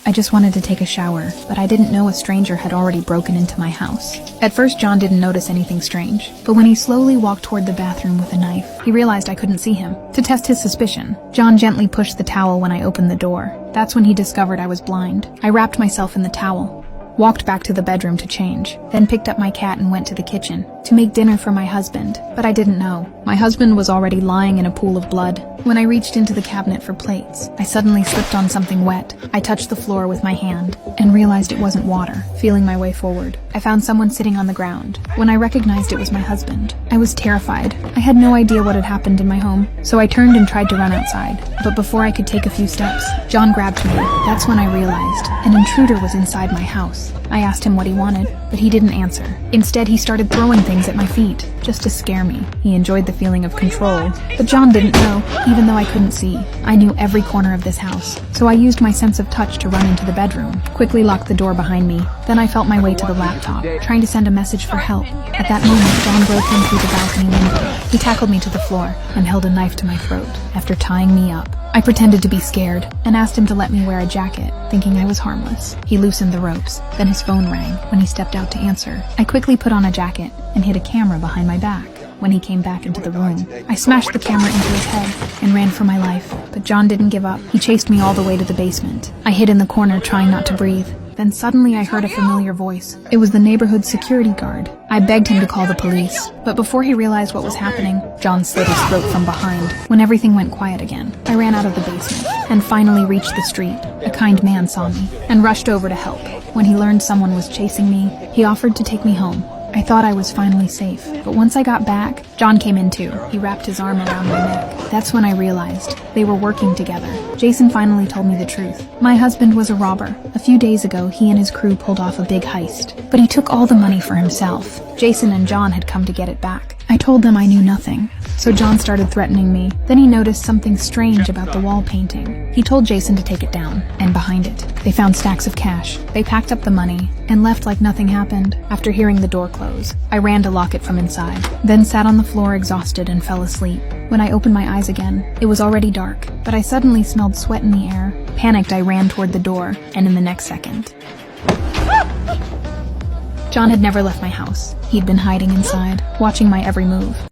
I just wanted to take a shower, but I didn't know a stranger had already broken into my house. At first, John didn't notice anything strange, but when he slowly walked toward the bathroom with a knife, he realized I couldn't see him. To test his suspicion, John gently pushed the towel when I opened the door. That's when he discovered I was blind. I wrapped myself in the towel, walked back to the bedroom to change, then picked up my cat and went to the kitchen to make dinner for my husband. But I didn't know. My husband was already lying in a pool of blood. When I reached into the cabinet for plates, I suddenly slipped on something wet. I touched the floor with my hand and realized it wasn't water. Feeling my way forward, I found someone sitting on the ground. When I recognized it was my husband, I was terrified. I had no idea what had happened in my home, so I turned and tried to run outside. But before I could take a few steps, John grabbed me. That's when I realized an intruder was inside my house. I asked him what he wanted, but he didn't answer. Instead, he started throwing things at my feet, just to scare me. He enjoyed the feeling of control. But John didn't know, even though I couldn't see. I knew every corner of this house, so I used my sense of touch to run into the bedroom, quickly locked the door behind me. Then I felt my way to the laptop, trying to send a message for help. At that moment, John broke in through the balcony window. He tackled me to the floor and held a knife to my throat after tying me up. I pretended to be scared and asked him to let me wear a jacket, thinking I was harmless. He loosened the ropes, then his phone rang when he stepped out to answer. I quickly put on a jacket and hid a camera behind my back. When he came back into the room, I smashed the camera into his head and ran for my life. But John didn't give up. He chased me all the way to the basement. I hid in the corner trying not to breathe. Then suddenly I heard a familiar voice. It was the neighborhood security guard. I begged him to call the police, but before he realized what was happening, John slit his throat from behind. When everything went quiet again, I ran out of the basement and finally reached the street. A kind man saw me and rushed over to help. When he learned someone was chasing me, he offered to take me home. I thought I was finally safe, but once I got back, John came in too. He wrapped his arm around my neck. That's when I realized they were working together. Jason finally told me the truth. My husband was a robber. A few days ago, he and his crew pulled off a big heist, but he took all the money for himself. Jason and John had come to get it back. I told them I knew nothing, so John started threatening me. Then he noticed something strange about the wall painting. He told Jason to take it down, and behind it, they found stacks of cash. They packed up the money and left like nothing happened. After hearing the door close, I ran to lock it from inside, then sat on the floor exhausted and fell asleep. When I opened my eyes again, it was already dark, but I suddenly smelled sweat in the air. Panicked, I ran toward the door, and in the next second, John had never left my house. He'd been hiding inside, watching my every move.